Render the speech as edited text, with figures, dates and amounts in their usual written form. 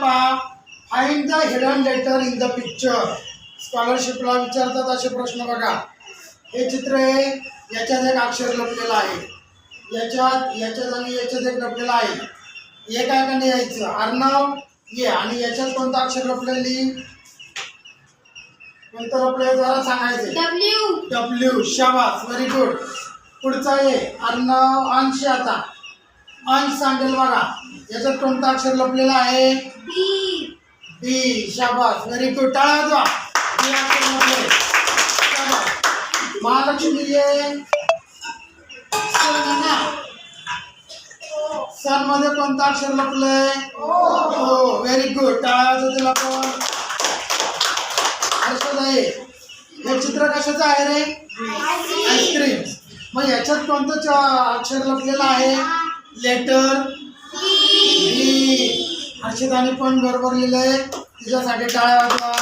Find the hidden letter in the picture. स्कॉलरशिपला विचारतात असे प्रश्न बघा. हे चित्र आहे, याच्यात एक अक्षर लपलेलं आहे, याच्यात आणि याच्यात एक लपलेलं आहे. हे काय का यायचं अर्णव ये, आणि याच्यात कोणतं अक्षर लपलेली, कोणतं लपलेलं जरा सांगायचं. डब्ल्यू. डब्ल्यू. शाबास, व्हेरी गुड. पुढचा आहे अर्णव अंश. आता अंश सांगेल बघा, याच्यात कोणतं अक्षर लपलेलं आहे. बी. बी. शाबास, व्हेरी गुड. टाळ्या वाजवा. बी अक्षर लपले. शाबास. महालक्ष्मी ये. सन मध्ये कोणतं अक्षर लपलंय. हो, व्हेरी गुड. टाळ्या वाजवा तिला पण. हर्षद आहे. हे चित्र कशाचं आहे रे. आईस्क्रीम. मग याच्यात कोणतं अक्षर लपलेलं आहे. लेटर बी. हर्षदाने पण बरोबर लिहिलंय, तिच्यासाठी टाळ्या वाजवा.